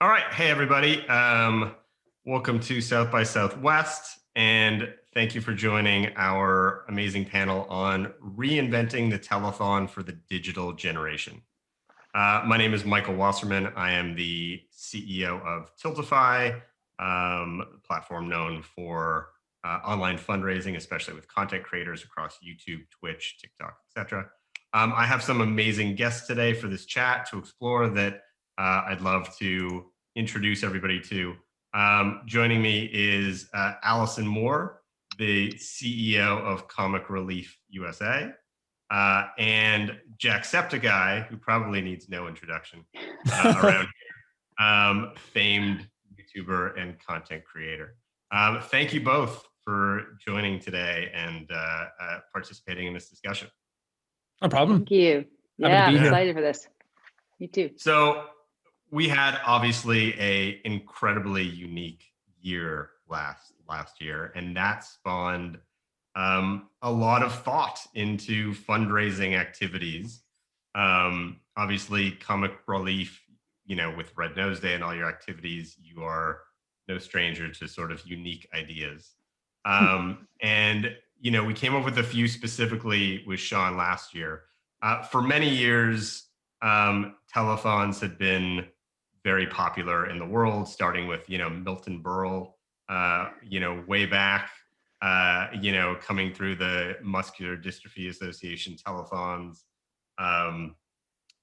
All right. Hey, everybody. Welcome to South by Southwest. And thank you for joining our amazing panel on reinventing the telethon for the digital generation. My name is Michael Wasserman. I am the CEO of Tiltify, a platform known for online fundraising, especially with content creators across YouTube, Twitch, TikTok, etc. I have some amazing guests today for this chat to explore that I'd love to introduce everybody to. Joining me is Allison Moore, the CEO of Comic Relief USA, and Jacksepticeye, who probably needs no introduction around here, famed YouTuber and content creator. Thank you both for joining today and participating in this discussion. No problem. Thank you. Yeah, I'm excited for this. Me too. So we had obviously a incredibly unique year last year, and that spawned a lot of thought into fundraising activities. Obviously, Comic Relief, with Red Nose Day and all your activities, you are no stranger to sort of unique ideas. And we came up with a few specifically with Sean last year. For many years, telethons had been very popular in the world, starting with Milton Berle, way back, coming through the Muscular Dystrophy Association telethons,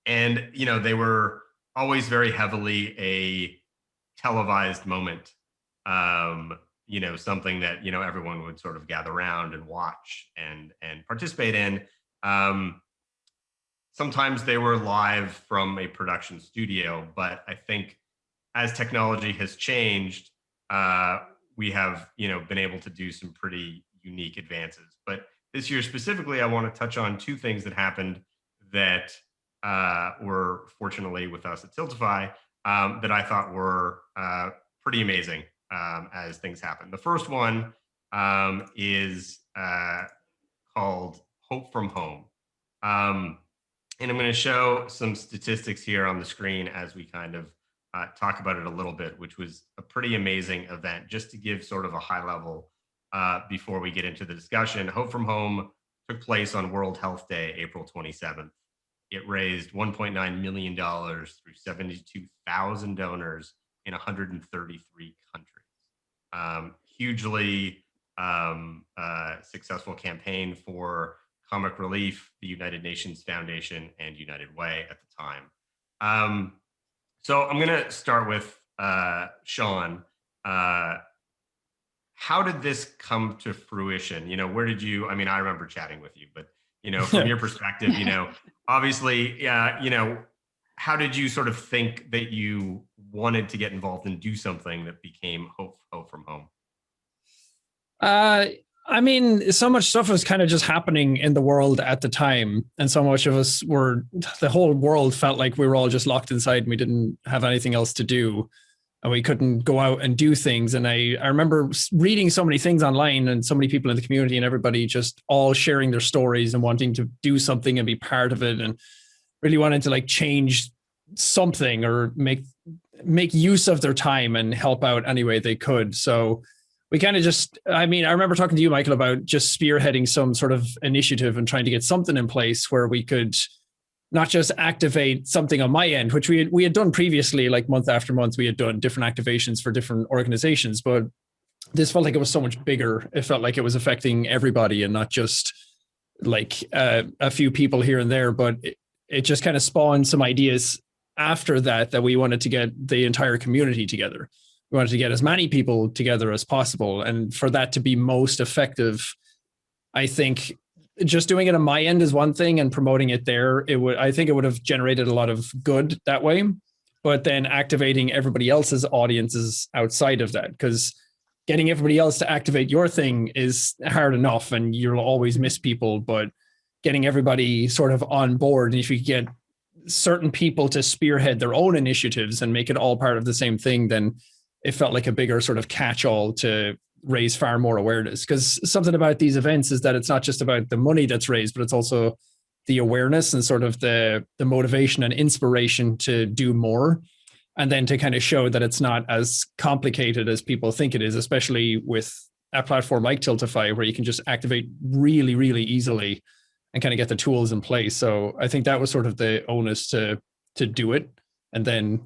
and they were always very heavily a televised moment. Something that everyone would sort of gather around and watch and participate in. Sometimes they were live from a production studio, but I think as technology has changed, we have been able to do some pretty unique advances. But this year specifically, I want to touch on two things that happened that were fortunately with us at Tiltify that I thought were pretty amazing as things happen. The first one is called Hope from Home. And I'm going to show some statistics here on the screen as we kind of talk about it a little bit, which was a pretty amazing event. Just to give sort of a high level before we get into the discussion, Hope from Home took place on World Health Day, April 27th. It raised $1.9 million through 72,000 donors in 133 countries. Hugely successful campaign for Comic Relief, the United Nations Foundation, and United Way at the time. So I'm going to start with Sean. How did this come to fruition? Where did you? I mean, I remember chatting with you, but from your perspective, obviously, how did you sort of think that you wanted to get involved and do something that became Hope from Home? I mean, so much stuff was kind of just happening in the world at the time. And so much of us the whole world felt like we were all just locked inside and we didn't have anything else to do. And we couldn't go out and do things. And I remember reading so many things online and so many people in the community and everybody just all sharing their stories and wanting to do something and be part of it and really wanted to change something or make use of their time and help out any way they could. So we kind of I remember talking to you, Michael, about just spearheading some sort of initiative and trying to get something in place where we could not just activate something on my end, which we had done previously, like month after month, we had done different activations for different organizations, but this felt like it was so much bigger. It felt like it was affecting everybody and not just a few people here and there, but it just kind of spawned some ideas after that we wanted to get the entire community together. We wanted to get as many people together as possible. And for that to be most effective, I think just doing it on my end is one thing and promoting it there, I think it would have generated a lot of good that way. But then activating everybody else's audiences outside of that, because getting everybody else to activate your thing is hard enough and you'll always miss people, but getting everybody sort of on board. And if you get certain people to spearhead their own initiatives and make it all part of the same thing, then it felt like a bigger sort of catch-all to raise far more awareness. Because something about these events is that it's not just about the money that's raised, but it's also the awareness and sort of the motivation and inspiration to do more. and then to kind of show that it's not as complicated as people think it is, especially with a platform like Tiltify, where you can just activate really, really easily and kind of get the tools in place. So I think that was sort of the onus to do it. And then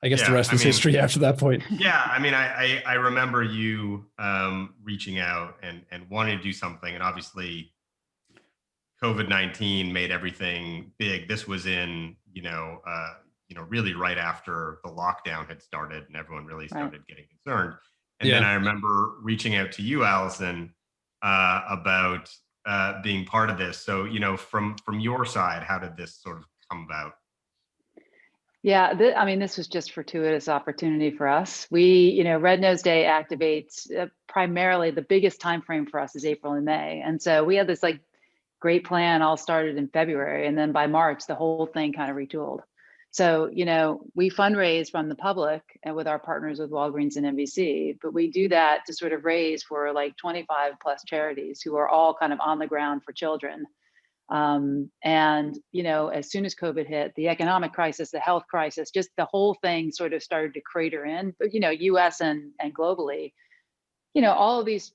I guess the rest was history after that point. Yeah, I mean, I remember you reaching out and wanting to do something, and obviously COVID-19 made everything big. This was in really right after the lockdown had started, and everyone really started getting concerned. And then I remember reaching out to you, Allison, about being part of this. So, from your side, how did this sort of come about? Yeah, this was just fortuitous opportunity for us. We, Red Nose Day activates primarily, the biggest time frame for us is April and May. And so we had this like great plan all started in February. And then by March, the whole thing kind of retooled. So, we fundraise from the public and with our partners with Walgreens and NBC, but we do that to sort of raise for like 25 plus charities who are all kind of on the ground for children. As soon as COVID hit, the economic crisis, the health crisis, just the whole thing sort of started to crater in, but, US and globally, all of these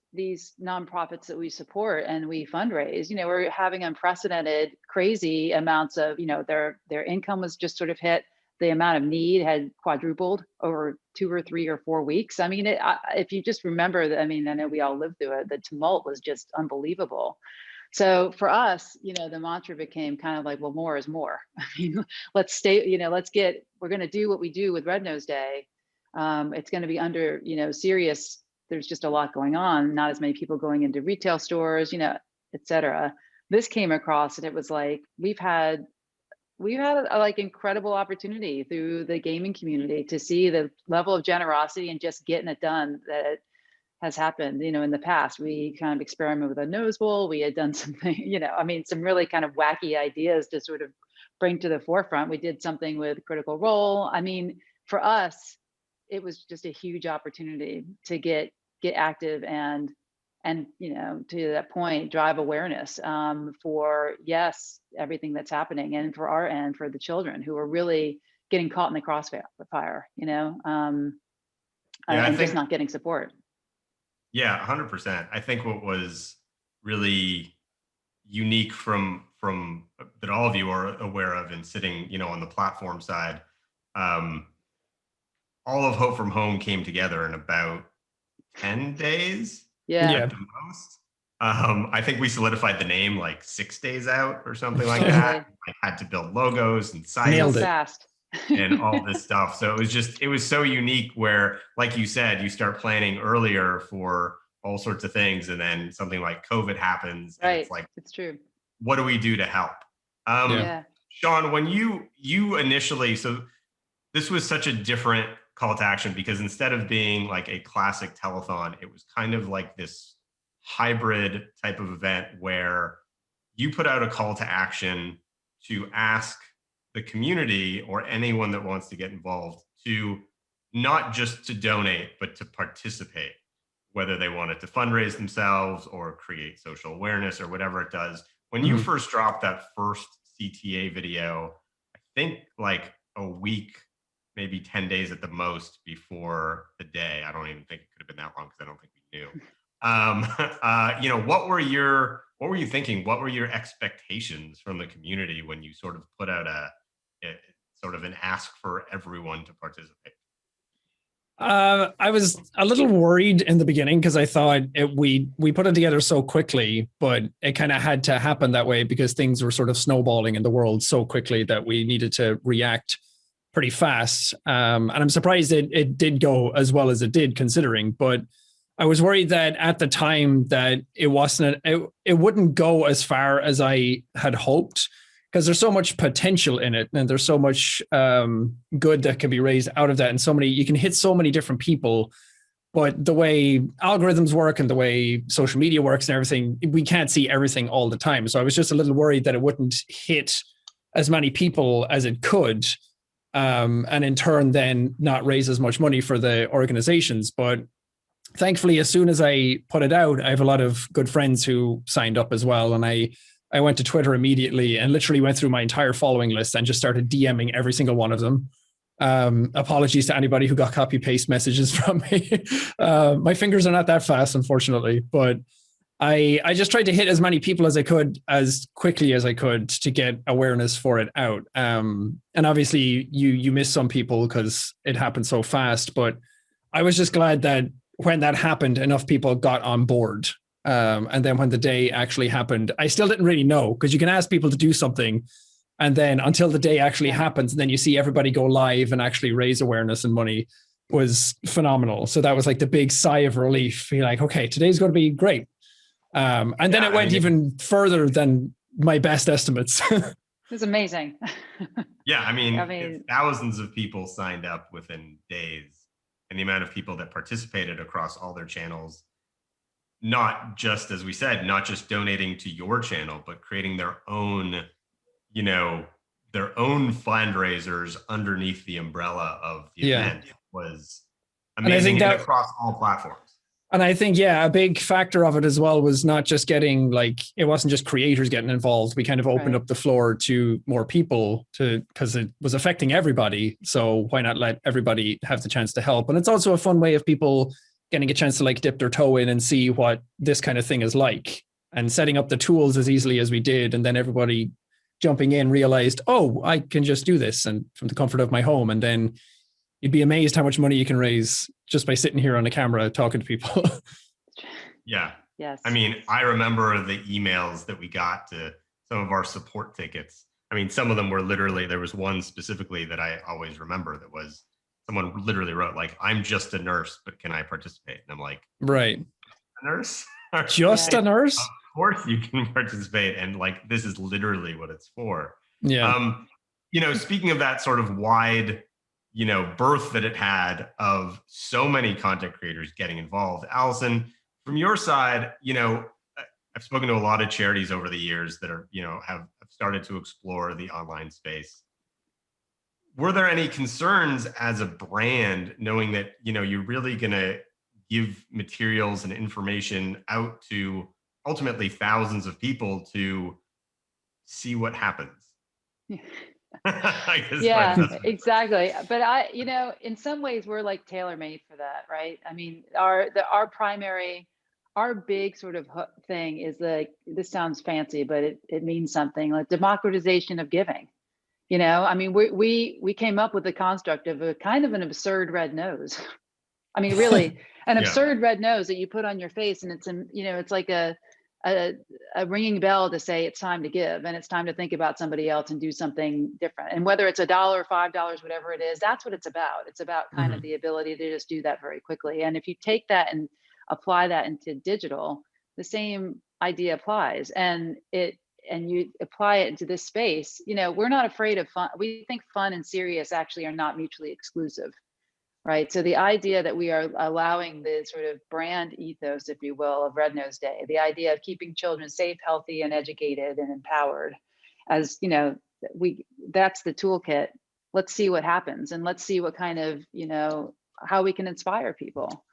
nonprofits that we support and we fundraise, we're having unprecedented, crazy amounts of, their income was just sort of hit. The amount of need had quadrupled over 2 or 3 or 4 weeks. I mean, if you just remember that, I know we all lived through it. The tumult was just unbelievable. So for us, the mantra became kind of like, well, more is more. Let's we're going to do what we do with Red Nose Day. It's going to be under, serious. There's just a lot going on, not as many people going into retail stores, et cetera. This came across and it was like, we've had a like incredible opportunity through the gaming community to see the level of generosity and just getting it done that has happened, in the past. We kind of experimented with a nose bowl. We had done something, some really kind of wacky ideas to sort of bring to the forefront. We did something with Critical Role. For us, it was just a huge opportunity to get active and to that point, drive awareness for everything that's happening, and for the children who are really getting caught in the crossfire, and just not getting support. Yeah, 100%. I think what was really unique from that all of you are aware of and sitting, on the platform side, all of Hope from Home came together in about 10 days. Yeah. At the most. I think we solidified the name like 6 days out or something like that. I had to build logos and sites fast. and all this stuff. So it was so unique where, like you said, you start planning earlier for all sorts of things. And then something like COVID happens. And it's like, it's true. What do we do to help? Sean, when you initially, so this was such a different call to action, because instead of being like a classic telethon, it was kind of like this hybrid type of event where you put out a call to action to ask the community or anyone that wants to get involved to not just to donate, but to participate, whether they wanted to fundraise themselves or create social awareness or whatever it does. When you first dropped that first CTA video, I think like a week, maybe 10 days at the most before the day. I don't even think it could have been that long because I don't think we knew. What were you thinking? What were your expectations from the community when you sort of put out a sort of an ask for everyone to participate? I was a little worried in the beginning because I thought we put it together so quickly, but it kind of had to happen that way because things were sort of snowballing in the world so quickly that we needed to react pretty fast. And I'm surprised it did go as well as it did, considering, but I was worried that at the time that it wouldn't go as far as I had hoped, because there's so much potential in it and there's so much good that can be raised out of that. And you can hit so many different people, but the way algorithms work and the way social media works and everything, we can't see everything all the time. So I was just a little worried that it wouldn't hit as many people as it could. And in turn, then not raise as much money for the organizations. But thankfully, as soon as I put it out, I have a lot of good friends who signed up as well. And I went to Twitter immediately and literally went through my entire following list and just started DMing every single one of them Apologies to anybody who got copy paste messages from me. My fingers are not that fast, unfortunately, but I just tried to hit as many people as I could as quickly as I could to get awareness for it out. And obviously you miss some people because it happened so fast, but I was just glad that when that happened, enough people got on board. And then when the day actually happened, I still didn't really know, because you can ask people to do something, and then until the day actually happens, and then you see everybody go live and actually raise awareness and money, was phenomenal. So that was like the big sigh of relief. You're like, okay, today's going to be great. And then it went even further than my best estimates. It was amazing. Yeah, I mean, thousands of people signed up within days, and the amount of people that participated across all their channels, not just, as we said, not just donating to your channel, but creating their own, their own fundraisers underneath the umbrella of the event was amazing, and across all platforms. And I think, a big factor of it as well was not just getting, like, it wasn't just creators getting involved. We kind of opened up the floor to more people because it was affecting everybody. So why not let everybody have the chance to help? And it's also a fun way of people getting a chance to like dip their toe in and see what this kind of thing is like, and setting up the tools as easily as we did. And then everybody jumping in realized, oh, I can just do this, and from the comfort of my home. And then you'd be amazed how much money you can raise just by sitting here on the camera talking to people. Yeah. Yes. I mean, I remember the emails that we got to some of our support tickets. I mean, some of them were literally, there was one specifically that I always remember that was, someone literally wrote like, I'm just a nurse, but can I participate? And I'm like, right. A nurse? Just a nurse? Of course you can participate. And like, this is literally what it's for. Yeah. Speaking of that sort of wide, birth that it had of so many content creators getting involved, Allison, from your side, I've spoken to a lot of charities over the years that are, have started to explore the online space. Were there any concerns as a brand, knowing that, you're really going to give materials and information out to ultimately thousands of people to see what happens? Yeah, exactly. But in some ways we're like tailor-made for that, right? I mean, our big sort of thing is like, this sounds fancy, but it means something, like democratization of giving. I mean, we came up with the construct of a kind of an absurd red nose. I mean, really, an absurd red nose that you put on your face, and it's like a ringing bell to say it's time to give, and it's time to think about somebody else and do something different. And whether it's $1, $5, whatever it is, that's what it's about. It's about kind of the ability to just do that very quickly. And if you take that and apply that into digital, the same idea applies. And you apply it into this space, we're not afraid of fun. We think fun and serious actually are not mutually exclusive. Right. So the idea that we are allowing the sort of brand ethos, if you will, of Red Nose Day, the idea of keeping children safe, healthy, and educated and empowered, as that's the toolkit. Let's see what happens, and let's see what kind of, how we can inspire people.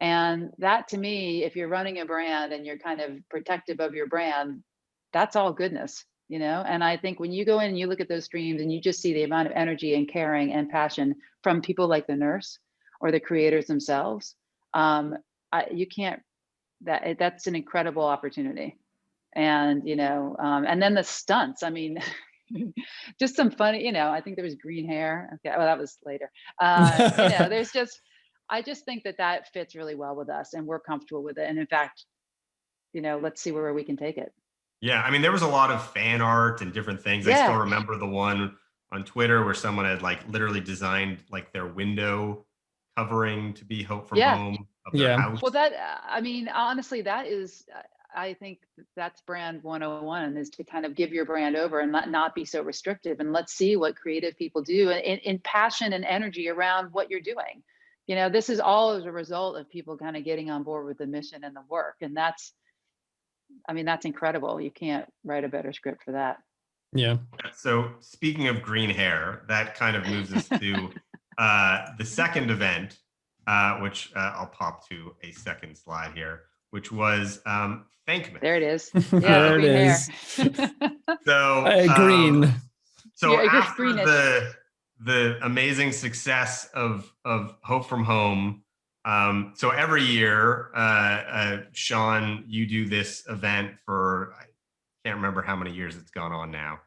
And that, to me, if you're running a brand and you're kind of protective of your brand, that's all goodness. And I think when you go in and you look at those streams and you just see the amount of energy and caring and passion from people like the nurse or the creators themselves, you can't, that's an incredible opportunity. And, and then the stunts, I mean, just some funny, I think there was green hair. Okay. Well, that was later. I just think that fits really well with us, and we're comfortable with it. And in fact, let's see where we can take it. Yeah, I mean, there was a lot of fan art and different things. Yeah. I still remember the one on Twitter where someone had like literally designed like their window covering to be Hope from Home of their house. Well, honestly, that is, I think that's brand 101, is to kind of give your brand over and not be so restrictive. And let's see what creative people do in passion and energy around what you're doing. This is all as a result of people kind of getting on board with the mission and the work. And that's incredible. You can't write a better script for that. Yeah. So speaking of green hair, that kind of moves us to the second event, which I'll pop to a second slide here, which was Thankmas. There it is. Yeah, there it is. So green. So after the amazing success of Hope from Home. So every year, Sean, you do this event for, I can't remember how many years it's gone on now.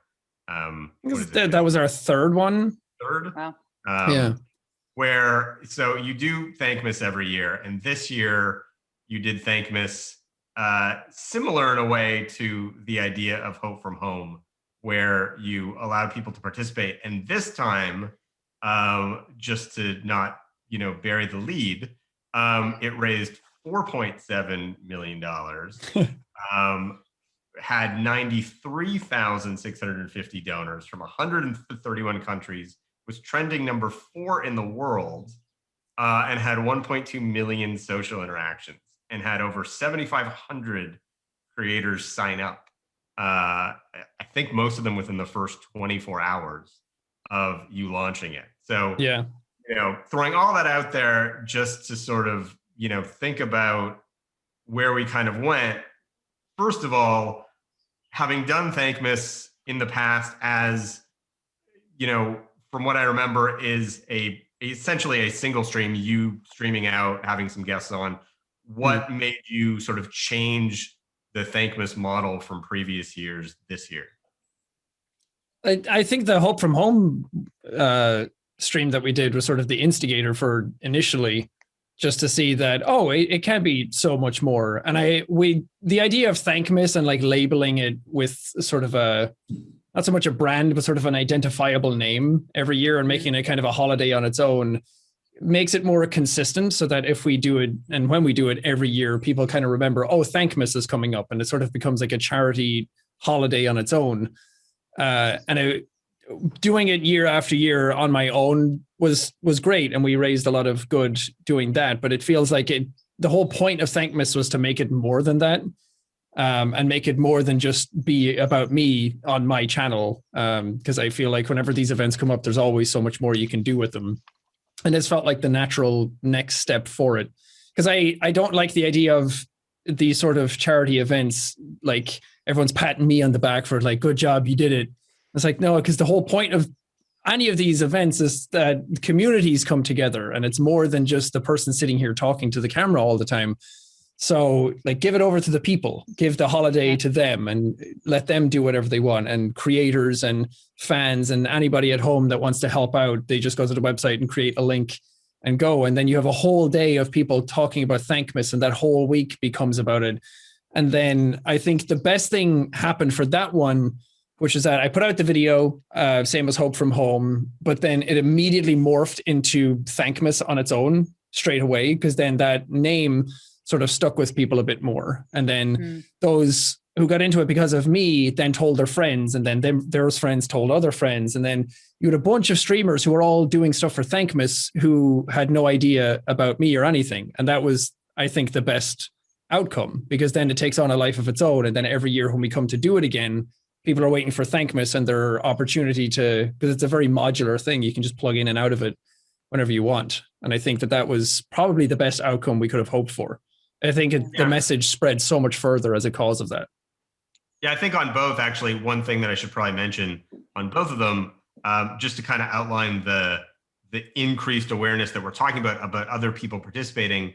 What is it? That was our third one. Third? Wow. Yeah. Where, so you do Thankmas every year, and this year you did Thankmas similar in a way to the idea of Hope from Home, where you allowed people to participate. And this time, just to not, bury the lead, it raised $4.7 million, had 93,650 donors from 131 countries, was trending number 4 in the world, and had 1.2 million social interactions, and had over 7,500 creators sign up. I think most of them within the first 24 hours of you launching it. So, yeah, throwing all that out there just to sort of, think about where we kind of went. First of all, having done Thankmas in the past, as, from what I remember, is essentially a single stream, you streaming out, having some guests on. What made you sort of change the Thankmas model from previous years this year? I think the Hope from Home stream that we did was sort of the instigator for initially, just to see that, it can be so much more. And the idea of Thankmas and like labeling it with sort of not so much a brand, but sort of an identifiable name every year, and making it kind of a holiday on its own, makes it more consistent, so that if we do it, and when we do it every year, people kind of remember, Thankmas is coming up, and it sort of becomes like a charity holiday on its own. Doing it year after year on my own was great, and we raised a lot of good doing that. But it feels like the whole point of Thankmas was to make it more than that, and make it more than just be about me on my channel. Because I feel like whenever these events come up, there's always so much more you can do with them. And this felt like the natural next step for it. Because I don't like the idea of these sort of charity events, like everyone's patting me on the back for like, good job, you did it. It's like, no, because the whole point of any of these events is that communities come together, and it's more than just the person sitting here talking to the camera all the time. So like, give it over to the people, give the holiday to them, and let them do whatever they want. And creators and fans and anybody at home that wants to help out, they just go to the website and create a link and go. And then you have a whole day of people talking about Thankmas, and that whole week becomes about it. And then I think the best thing happened for that one, which is that I put out the video, same as Hope from Home, but then it immediately morphed into Thankmas on its own straight away, because then that name sort of stuck with people a bit more. And then those who got into it because of me then told their friends, and then their friends told other friends. And then you had a bunch of streamers who were all doing stuff for Thankmas who had no idea about me or anything. And that was, I think, the best outcome, because then it takes on a life of its own. And then every year when we come to do it again, people are waiting for Thankmas and their opportunity to, because it's a very modular thing. You can just plug in and out of it whenever you want. And I think that was probably the best outcome we could have hoped for. I think the message spread so much further as a cause of that. Yeah, I think on both, actually, one thing that I should probably mention on both of them, just to kind of outline the increased awareness that we're talking about other people participating.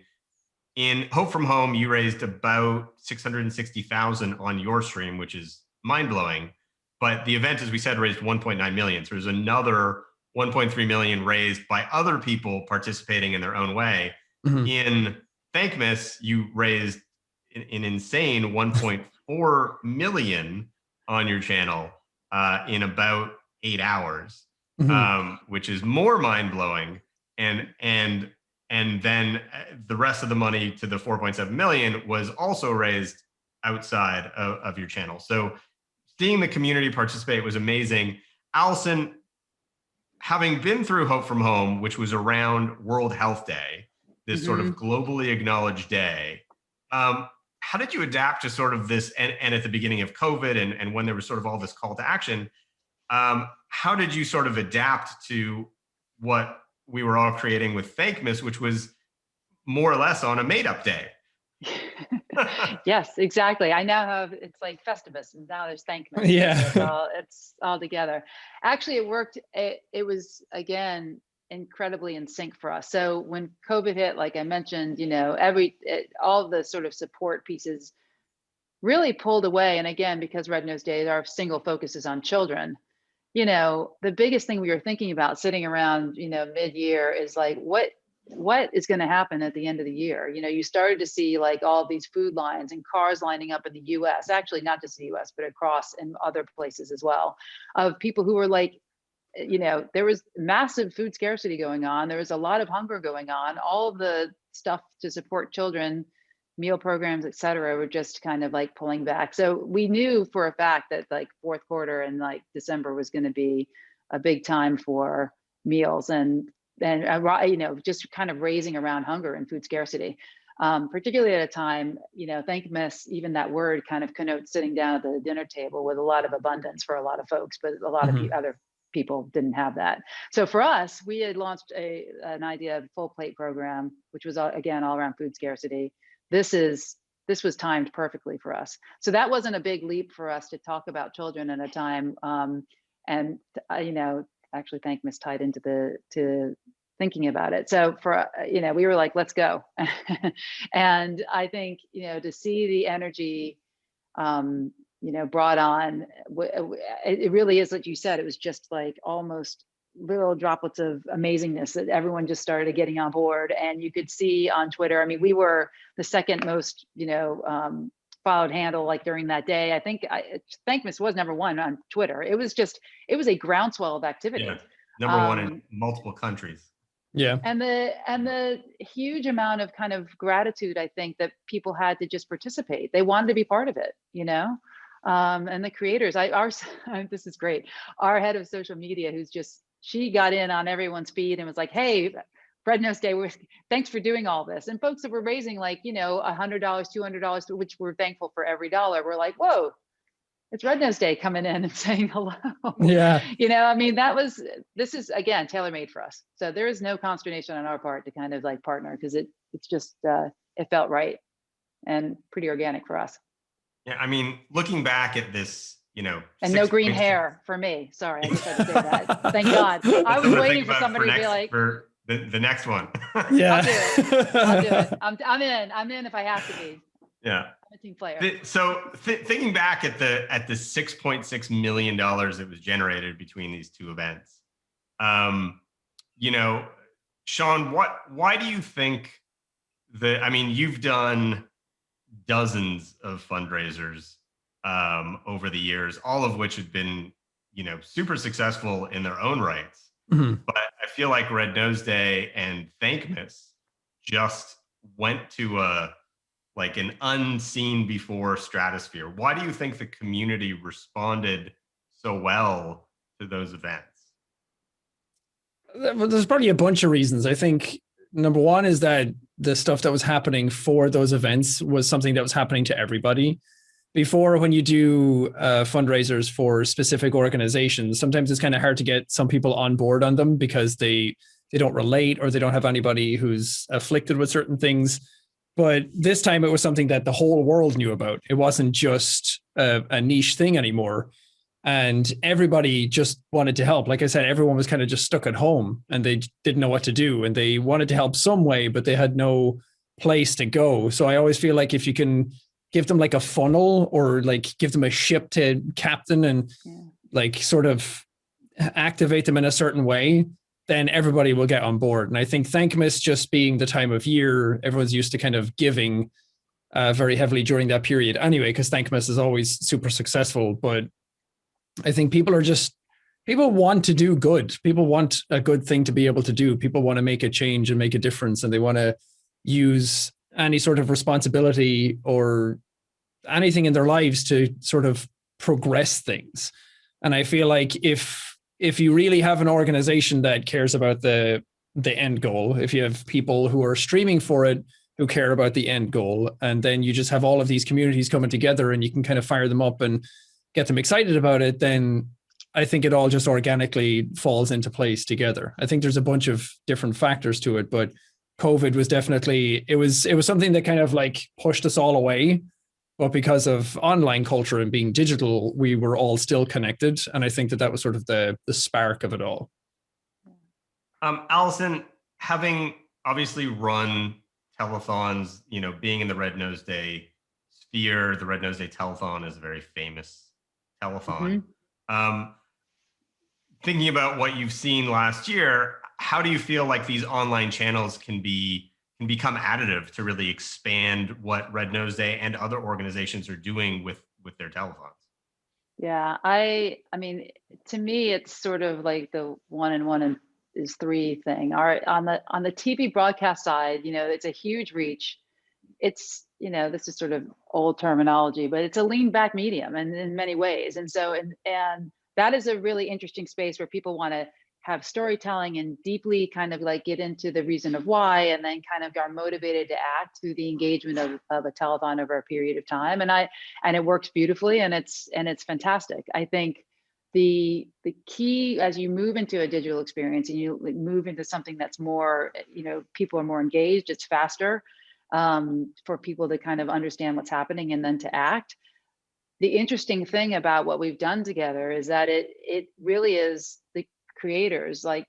In Hope from Home, you raised about 660,000 on your stream, which is mind-blowing. But the event, as we said, raised 1.9 million. So there's another 1.3 million raised by other people participating in their own way. Mm-hmm. In Thankmas, you raised an insane 1.4 million on your channel in about 8 hours, which is more mind-blowing. And then the rest of the money to the 4.7 million was also raised outside of your channel. So seeing the community participate was amazing. Allison, having been through Hope from Home, which was around World Health Day, this sort of globally acknowledged day, how did you adapt to sort of this, and at the beginning of COVID, and when there was sort of all this call to action, how did you sort of adapt to what we were all creating with Thankmas, which was more or less on a made-up day? Yes, exactly. I now have, it's like Festivus, and now there's Thankmas. Yeah. It's all together. Actually, it worked. It was, again, incredibly in sync for us. So when COVID hit, like I mentioned, all the sort of support pieces really pulled away. And again, because Red Nose Day, our single focus is on children. The biggest thing we were thinking about sitting around, mid-year is like, what is going to happen at the end of the year? You started to see like all these food lines and cars lining up in the US, actually not just the US, but across in other places as well, of people who were like, there was massive food scarcity going on. There was a lot of hunger going on. All of the stuff to support children, meal programs, et cetera, were just kind of like pulling back. So we knew for a fact that like fourth quarter and like December was going to be a big time for meals and just kind of raising around hunger and food scarcity, particularly at a time, Thankmas, even that word kind of connotes sitting down at the dinner table with a lot of abundance for a lot of folks, but a lot of other people didn't have that. So for us, we had launched an idea of full plate program, which was again all around food scarcity. This was timed perfectly for us. So that wasn't a big leap for us to talk about children at a time, actually Thankmas tied into to thinking about it. So for we were like, let's go. And I think to see the energy brought on, it really is like you said, it was just like almost little droplets of amazingness that everyone just started getting on board. And you could see on Twitter, I mean, we were the second most followed handle like during that day. I think Thankmas was number one on Twitter. It was a groundswell of activity. Yeah, number one in multiple countries. Yeah. And the huge amount of kind of gratitude, I think, that people had to just participate. They wanted to be part of it, and the creators, this is great. Our head of social media, she got in on everyone's feed and was like, hey, Red Nose Day, thanks for doing all this. And folks that were raising like, $100, $200, which we're thankful for every dollar. We're like, whoa, it's Red Nose Day coming in and saying hello. Yeah. This is again, tailor-made for us. So there is no consternation on our part to kind of like partner, because it's just, it felt right and pretty organic for us. Yeah. I mean, looking back at this, and no green hair for me. Sorry, I just had to say that. Thank God. I was waiting for somebody to be like, for the next one. Yeah. I'll do it. I'm in if I have to be. Yeah. I'm a team player. So thinking back at the $6.6 million that was generated between these two events, Sean, why do you think you've done dozens of fundraisers over the years, all of which have been, super successful in their own rights. Mm-hmm. But I feel like Red Nose Day and Thankmas just went to an unseen before stratosphere. Why do you think the community responded so well to those events? There's probably a bunch of reasons. I think number one is that the stuff that was happening for those events was something that was happening to everybody. Before, when you do fundraisers for specific organizations, sometimes it's kind of hard to get some people on board on them because they don't relate or they don't have anybody who's afflicted with certain things. But this time it was something that the whole world knew about. It wasn't just a niche thing anymore. And everybody just wanted to help. Like I said, everyone was kind of just stuck at home and they didn't know what to do. And they wanted to help some way, but they had no place to go. So I always feel like if you can give them like a funnel or like give them a ship to captain and like sort of activate them in a certain way, then everybody will get on board. And I think Thankmas just being the time of year, everyone's used to kind of giving very heavily during that period anyway, because Thankmas is always super successful. But I think people want to do good. People want a good thing to be able to do. People want to make a change and make a difference. And they want to use any sort of responsibility or anything in their lives to sort of progress things. And I feel like if you really have an organization that cares about the end goal, if you have people who are streaming for it who care about the end goal, and then you just have all of these communities coming together and you can kind of fire them up and get them excited about it, then I think it all just organically falls into place together. I think there's a bunch of different factors to it, but COVID was definitely, it was something that kind of like pushed us all away. But because of online culture and being digital, we were all still connected. And I think that was sort of the spark of it all. Allison, having obviously run telethons, being in the Red Nose Day sphere, the Red Nose Day Telethon is a very famous telethon. Thinking about what you've seen last year, how do you feel like these online channels can become additive to really expand what Red Nose Day and other organizations are doing with their telethons? Yeah, I mean, to me, it's sort of like the 1 and 1 is 3 thing. All right, on the TV broadcast side, it's a huge reach. It's, this is sort of old terminology, but it's a lean back medium and in many ways. And so, and that is a really interesting space where people want to have storytelling and deeply kind of like get into the reason of why, and then kind of are motivated to act through the engagement of a telethon over a period of time. And it works beautifully, and it's fantastic. I think the key as you move into a digital experience and you move into something that's more, people are more engaged, it's faster for people to kind of understand what's happening and then to act. The interesting thing about what we've done together is that it really is the creators, like,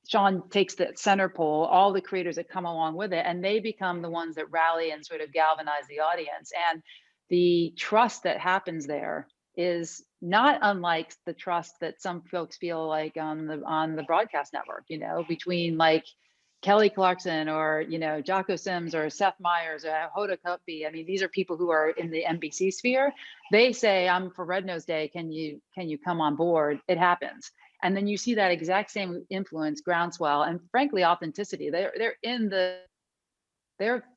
Sean takes the center pole, all the creators that come along with it, and they become the ones that rally and sort of galvanize the audience. And the trust that happens there is not unlike the trust that some folks feel like on the broadcast network, between like Kelly Clarkson or, Jocko Sims or Seth Meyers or Hoda Kotb. I mean, these are people who are in the NBC sphere. They say, I'm for Red Nose Day. Can you come on board? It happens. And then you see that exact same influence, groundswell, and frankly, authenticity. They're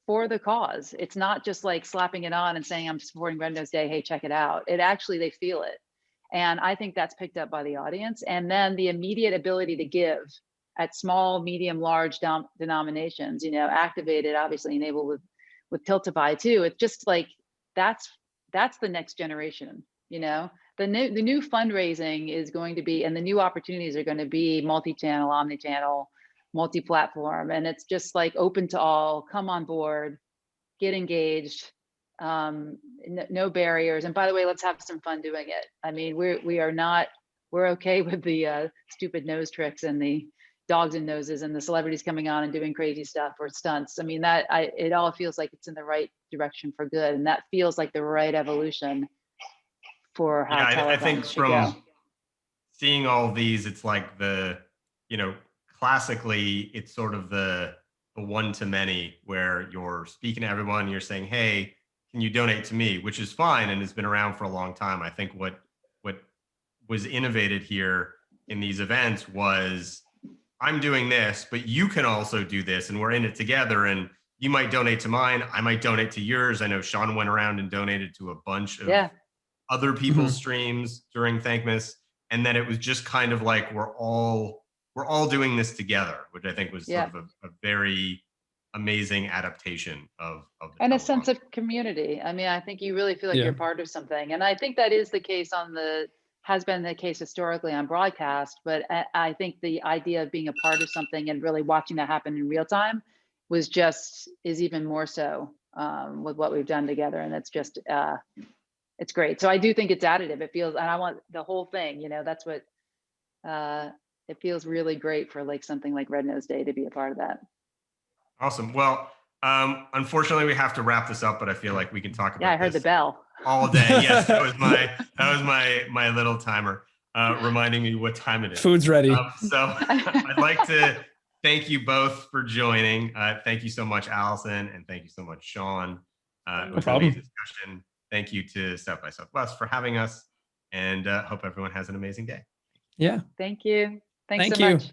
for the cause. It's not just like slapping it on and saying, I'm supporting Red Nose Day. Hey, check it out. It actually, they feel it. And I think that's picked up by the audience. And then the immediate ability to give at small, medium, large denominations, activated, obviously enabled with Tiltify too. It's just like, that's the next generation, The new fundraising is going to be, and the new opportunities are going to be multi-channel, omni-channel, multi-platform. And it's just like open to all, come on board, get engaged, no barriers. And by the way, let's have some fun doing it. I mean, we're okay with the stupid nose tricks and the dogs and noses and the celebrities coming on and doing crazy stuff or stunts. I mean, it all feels like it's in the right direction for good. And that feels like the right evolution for how I think should go. Seeing all of these, it's like classically, it's sort of the one to many where you're speaking to everyone, you're saying, hey, can you donate to me? Which is fine and has been around for a long time. I think what was innovated here in these events was, I'm doing this, but you can also do this, and we're in it together. And you might donate to mine, I might donate to yours. I know Sean went around and donated to a bunch of other people's streams during Thankmas, and then it was just kind of like we're all doing this together, which I think was sort of a very amazing adaptation of and a sense of community. I mean, I think you really feel like you're part of something, and I think that is the case has been the case historically on broadcast, but I think the idea of being a part of something and really watching that happen in real time is even more so with what we've done together. And it's just, it's great. So I do think it's additive. It feels, and I want the whole thing, that's what, it feels really great for like something like Red Nose Day to be a part of that. Awesome. Well, unfortunately we have to wrap this up, but I feel like we can talk about I heard the bell all day. Yes, that was my little timer reminding me what time it is. Food's ready. So I'd like to thank you both for joining. Thank you so much, Allison, and thank you so much, Sean. It was an amazing discussion. Thank you to South by Southwest for having us, and hope everyone has an amazing day. Yeah. Thank you. Thanks so much.